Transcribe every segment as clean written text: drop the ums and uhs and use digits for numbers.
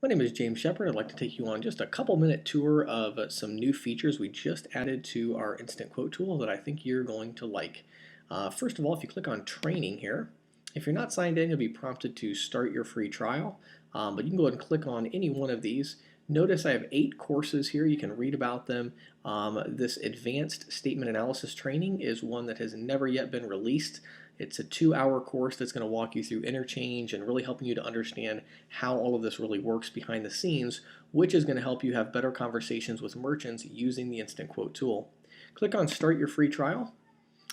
My name is James Shepard. I'd like to take you on just a couple-minute tour of some new features we just added to our Instant Quote tool that I think you're going to like. First of all, if you click on Training here, if you're not signed in, you'll be prompted to start your free trial, but you can go ahead and click on any one of these. Notice I have 8 courses here. You can read about them. This Advanced Statement Analysis Training is one that has never yet been released. It's a 2-hour course that's going to walk you through interchange and really helping you to understand how all of this really works behind the scenes, which is going to help you have better conversations with merchants using the Instant Quote tool. Click on Start Your Free Trial,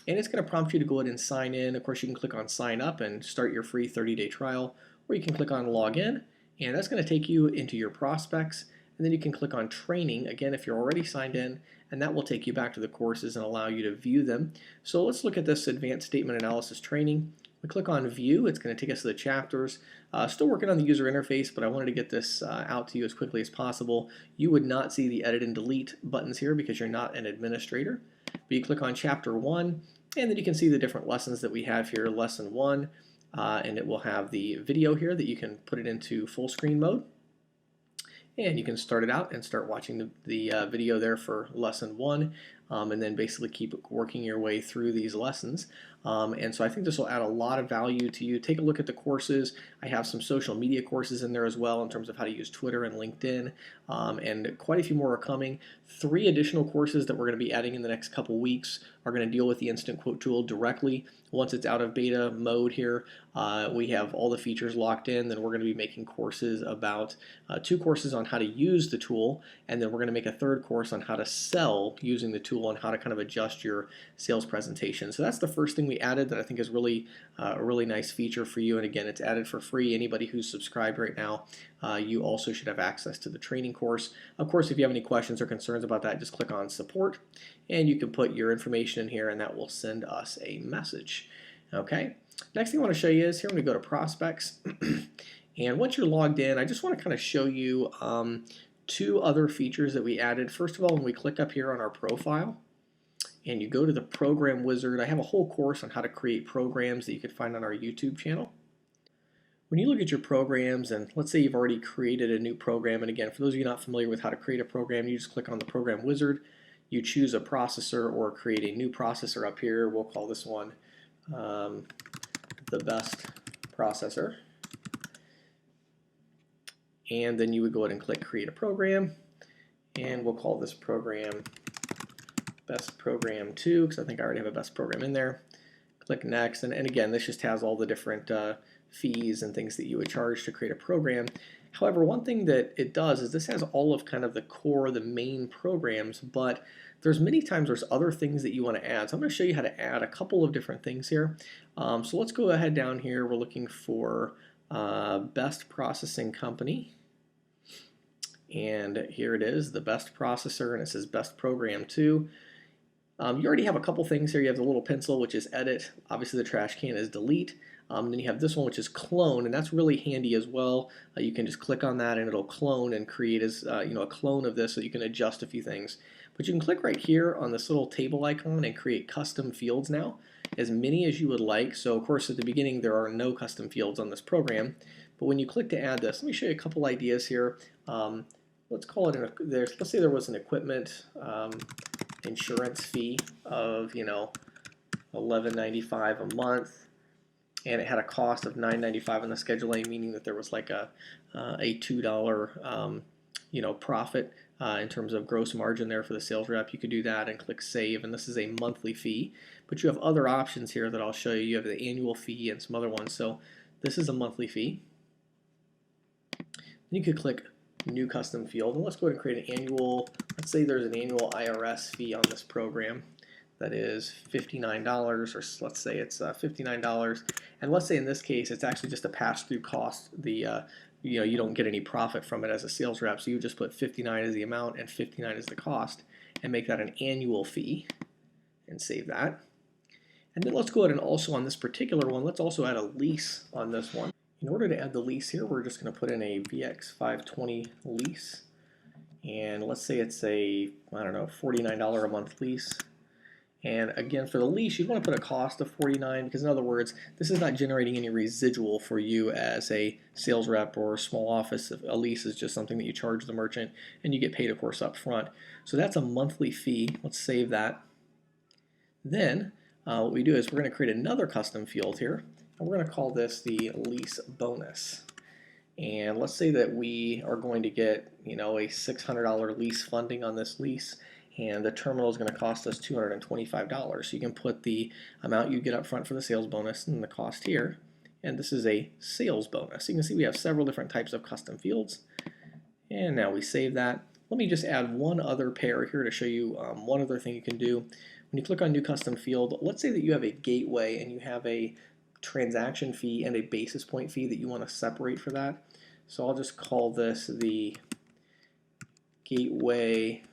and it's going to prompt you to go ahead and sign in. Of course, you can click on Sign Up and start your free 30-day trial, or you can click on Log In, and that's going to take you into your prospects. And then you can click on Training, again, if you're already signed in, and that will take you back to the courses and allow you to view them. So let's look at this Advanced Statement Analysis Training. We click on View. It's going to take us to the chapters. Still working on the user interface, but I wanted to get this out to you as quickly as possible. You would not see the Edit and Delete buttons here because you're not an administrator. But you click on Chapter 1, and then you can see the different lessons that we have here. Lesson 1, and it will have the video here that you can put it into full screen mode. And you can start it out and start watching the video there for lesson 1, and then basically keep working your way through these lessons. And so I think this will add a lot of value to you. Take a look at the courses. I have some social media courses in there as well in terms of how to use Twitter and LinkedIn, and quite a few more are coming. 3 additional courses that we're going to be adding in the next couple weeks are going to deal with the Instant Quote tool directly. Once it's out of beta mode here, we have all the features locked in. Then we're going to be making courses about 2 courses on how to use the tool, and then we're going to make a 3rd course on how to sell using the tool and how to kind of adjust your sales presentation. So that's the first thing we added that I think is really a really nice feature for you. And again, it's added for free. Anybody who's subscribed right now, you also should have access to the training course. Of course, if you have any questions or concerns about that, just click on Support, and you can put your information in here, and that will send us a message. Okay. Next thing I want to show you is here I'm going to go to Prospects. And once you're logged in, I just want to kind of show you 2 other features that we added. First of all, when we click up here on our profile and you go to the Program Wizard, I have a whole course on how to create programs that you can find on our YouTube channel. When you look at your programs, and let's say you've already created a new program, and again, for those of you not familiar with how to create a program, you just click on the Program Wizard, you choose a processor or create a new processor up here. We'll call this one the best processor. And then you would go ahead and click Create a Program, and we'll call this program Best Program 2 because I think I already have a best program in there. Click Next, and again, this just has all the different fees and things that you would charge to create a program. However, one thing that it does is this has all of kind of the core, the main programs, but there's many times there's other things that you want to add. So I'm going to show you how to add a couple of different things here. So let's go ahead down here. We're looking for Best Processing Company. And here it is, the best processor, and it says best program 2. You already have a couple things here. You have the little pencil, which is edit. Obviously the trash can is delete. Then you have this one, which is clone, and that's really handy as well. You can just click on that and it'll clone and create as a clone of this, so you can adjust a few things. But you can click right here on this little table icon and create custom fields now, as many as you would like. So of course at the beginning there are no custom fields on this program, but when you click to add this, let me show you a couple ideas here. Let's call it let's say there was an equipment insurance fee of $11.95 a month, and it had a cost of $9.95 on the Schedule A, meaning that there was like a $2 profit in terms of gross margin there for the sales rep. You could do that and click Save, and this is a monthly fee. But you have other options here that I'll show you. You have the annual fee and some other ones. So this is a monthly fee. You could click New Custom Field, and let's go ahead and create an annual. Let's say there's an annual IRS fee on this program that is $59, or let's say it's $59, and let's say in this case it's actually just a pass-through cost. You don't get any profit from it as a sales rep, so you just put 59 as the amount and 59 as the cost, and make that an annual fee, and save that. And then let's go ahead and also on this particular one, let's also add a lease on this one. In order to add the lease here, we're just going to put in a VX520 lease, and let's say it's a, I don't know, $49 a month lease, And again, for the lease, you'd want to put a cost of $49 because, in other words, this is not generating any residual for you as a sales rep or small office. A lease is just something that you charge the merchant and you get paid, of course, up front. So that's a monthly fee. Let's save that. Then what we do is we're going to create another custom field here, and we're going to call this the lease bonus. And let's say that we are going to get, a $600 lease funding on this lease, and the terminal is going to cost us $225. So you can put the amount you get up front for the sales bonus and the cost here, and this is a sales bonus. You can see we have several different types of custom fields, and now we save that. Let me just add one other pair here to show you one other thing you can do. When you click on new custom field, let's say that you have a gateway and you have a transaction fee and a basis point fee that you want to separate for that. So I'll just call this the gateway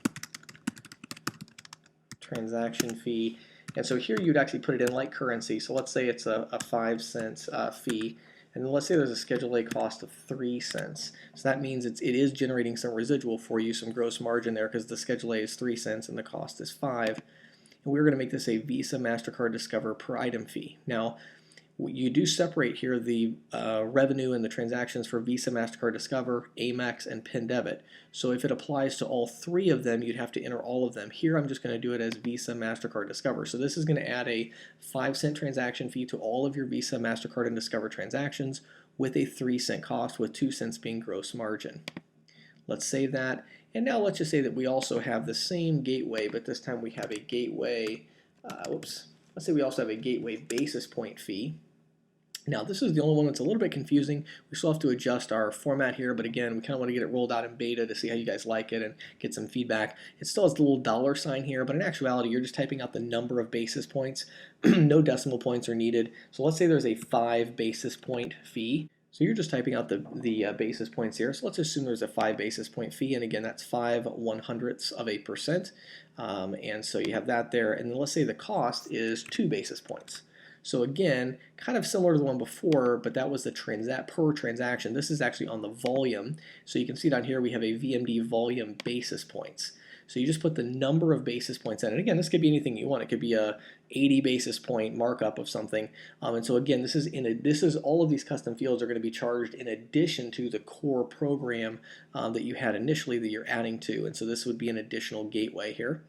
transaction fee. And so here you'd actually put it in like currency. So let's say it's a 5 cents fee. And then let's say there's a Schedule A cost of 3 cents. So that means it is generating some residual for you, some gross margin there, because the Schedule A is 3 cents and the cost is 5. And we're going to make this a Visa, MasterCard, Discover per item fee. Now, you do separate here the revenue and the transactions for Visa, MasterCard, Discover, Amex, and PIN Debit. So if it applies to all three of them, you'd have to enter all of them. Here I'm just going to do it as Visa, MasterCard, Discover. So this is going to add a 5-cent transaction fee to all of your Visa, MasterCard, and Discover transactions with a 3-cent cost, with 2 cents being gross margin. Let's save that. And now let's just say that we also have the same gateway, but this time we have a gateway, let's say we also have a gateway basis point fee. Now this is the only one that's a little bit confusing. We still have to adjust our format here, but again, we kind of want to get it rolled out in beta to see how you guys like it and get some feedback. It still has the little dollar sign here, but in actuality, you're just typing out the number of basis points. No decimal points are needed. So let's say there's a 5 basis point fee. So you're just typing out the basis points here. So let's assume there's a 5 basis point fee, and again, that's 0.05%. And so you have that there, and then let's say the cost is 2 basis points. So again, kind of similar to the one before, but that was the per transaction. This is actually on the volume. So you can see down here we have a VMD volume basis points. So you just put the number of basis points in. And again, this could be anything you want. It could be a 80 basis point markup of something. And so again, this is all of these custom fields are going to be charged in addition to the core program that you had initially that you're adding to. And so this would be an additional gateway here.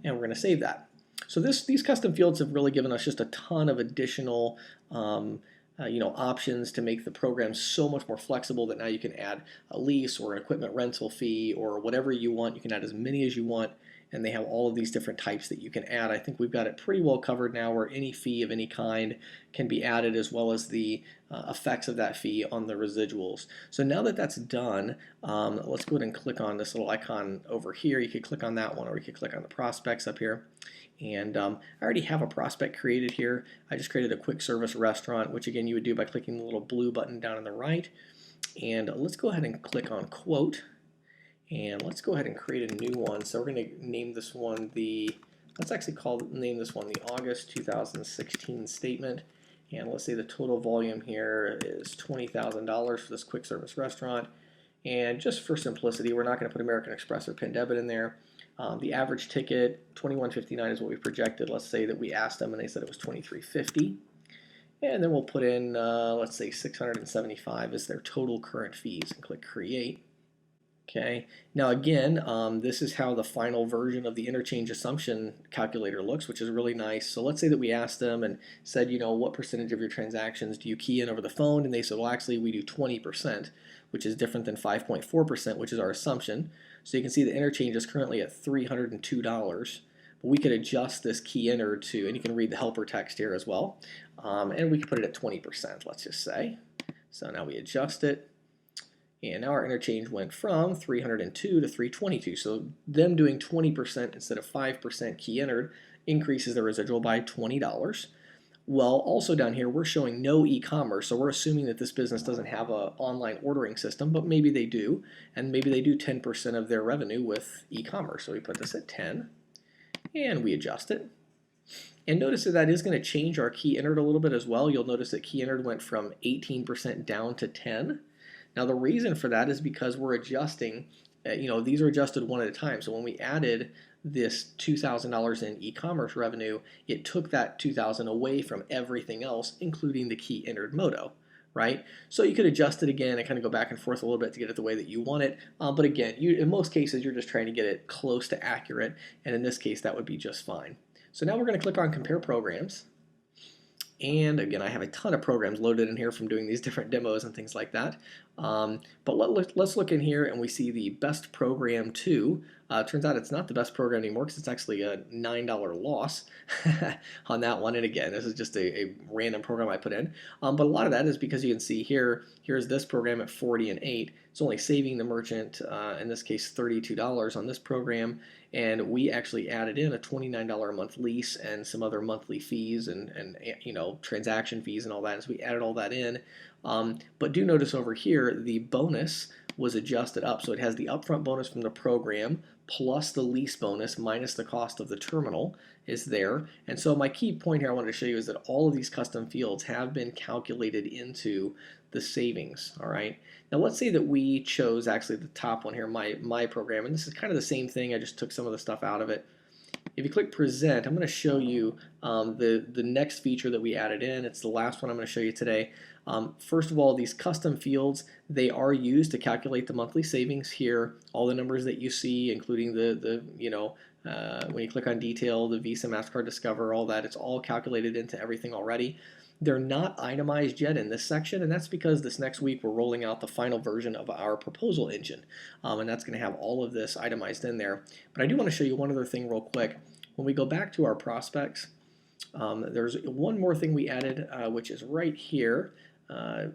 And we're going to save that. So these custom fields have really given us just a ton of additional options to make the program so much more flexible that now you can add a lease or an equipment rental fee or whatever you want. You can add as many as you want, and they have all of these different types that you can add. I think we've got it pretty well covered now, where any fee of any kind can be added, as well as the effects of that fee on the residuals. So now that that's done, let's go ahead and click on this little icon over here. You could click on that one, or you could click on the prospects up here. And I already have a prospect created here. I just created a quick service restaurant, which again you would do by clicking the little blue button down on the right. And let's go ahead and click on quote. And let's go ahead and create a new one. So we're going to name this one let's actually name this one the August 2016 statement. And let's say the total volume here is $20,000 for this quick service restaurant. And just for simplicity, we're not going to put American Express or PIN Debit in there. The average ticket, $21.59 is what we projected. Let's say that we asked them and they said it was $23.50. And then we'll put in, let's say $675 is their total current fees, and click Create. Okay, now again, this is how the final version of the interchange assumption calculator looks, which is really nice. So let's say that we asked them and said, what percentage of your transactions do you key in over the phone? And they said, well, actually, we do 20%, which is different than 5.4%, which is our assumption. So you can see the interchange is currently at $302. But we could adjust this key enter to, and you can read the helper text here as well, and we can put it at 20%, let's just say. So now we adjust it. And now our interchange went from 302 to 322. So them doing 20% instead of 5% key entered increases the residual by $20. Well, also down here, we're showing no e-commerce. So we're assuming that this business doesn't have an online ordering system, but maybe they do. And maybe they do 10% of their revenue with e-commerce. So we put this at 10 and we adjust it. And notice that that is going to change our key entered a little bit as well. You'll notice that key entered went from 18% down to 10. Now the reason for that is because we're adjusting, these are adjusted one at a time. So when we added this $2,000 in e-commerce revenue, it took that $2,000 away from everything else, including the key entered moto, right? So you could adjust it again and kind of go back and forth a little bit to get it the way that you want it. But again, in most cases, you're just trying to get it close to accurate. And in this case, that would be just fine. So now we're going to click on Compare Programs. And again, I have a ton of programs loaded in here from doing these different demos and things like that. But let's look in here and we see the best program 2. Turns out it's not the best program anymore because it's actually a $9 loss on that one. And again, this is just a random program I put in. But a lot of that is because you can see here's this program at 40 and 8. It's only saving the merchant, in this case, $32 on this program. And we actually added in a $29 a month lease and some other monthly fees and transaction fees and all that. So we added all that in. But do notice over here the bonus was adjusted up. So it has the upfront bonus from the program plus the lease bonus minus the cost of the terminal is there. And so my key point here I wanted to show you is that all of these custom fields have been calculated into the savings. All right. Now let's say that we chose actually the top one here, my program, and this is kind of the same thing. I just took some of the stuff out of it. If you click present, I'm going to show you the next feature that we added in. It's the last one I'm going to show you today. First of all, these custom fields, they are used to calculate the monthly savings here. All the numbers that you see, including when you click on detail, the Visa, MasterCard, Discover, all that, it's all calculated into everything already. They're not itemized yet in this section, and that's because this next week we're rolling out the final version of our proposal engine, and that's going to have all of this itemized in there. But I do want to show you one other thing real quick. When we go back to our prospects, there's one more thing we added, which is right here.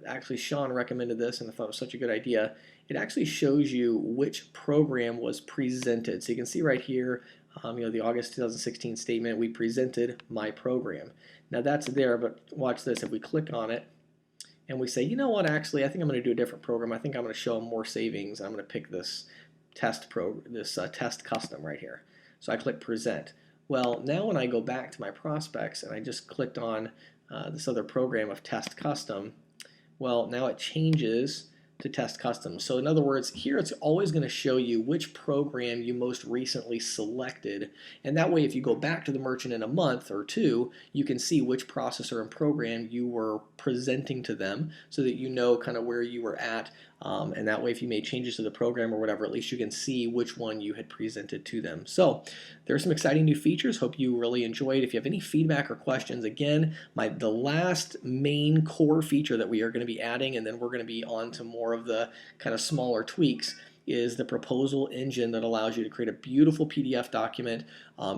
Actually, Sean recommended this, and I thought it was such a good idea. It actually shows you which program was presented. So you can see right here, the August 2016 statement, we presented my program. Now that's there, but watch this. If we click on it and we say, you know what, actually, I think I'm going to do a different program. I think I'm going to show them more savings. I'm going to pick this test custom right here. So I click present. Well, now when I go back to my prospects and I just clicked on this other program of test custom, well, now it changes to test custom. So in other words, here it's always going to show you which program you most recently selected, and that way if you go back to the merchant in a month or two, you can see which processor and program you were presenting to them so that you know kind of where you were at, and that way if you made changes to the program or whatever, at least you can see which one you had presented to them. So there's some exciting new features. Hope you really enjoyed. If you have any feedback or questions, again, the last main core feature that we are going to be adding, and then we're going to be on to more of the kind of smaller tweaks, is the proposal engine that allows you to create a beautiful PDF document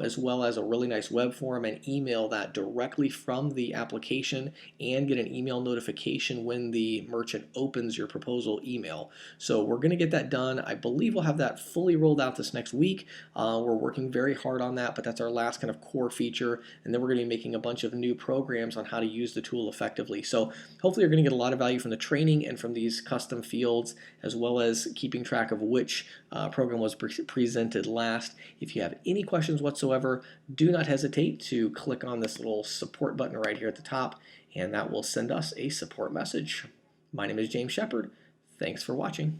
as well as a really nice web form and email that directly from the application and get an email notification when the merchant opens your proposal email. So we're going to get that done. I believe we'll have that fully rolled out this next week. We're working very hard on that, but that's our last kind of core feature, and then we're going to be making a bunch of new programs on how to use the tool effectively. So hopefully you're going to get a lot of value from the training and from these custom fields, as well as keeping track of which program was presented last. If you have any questions whatsoever, do not hesitate to click on this little support button right here at the top, and that will send us a support message. My name is James Shepard. Thanks for watching.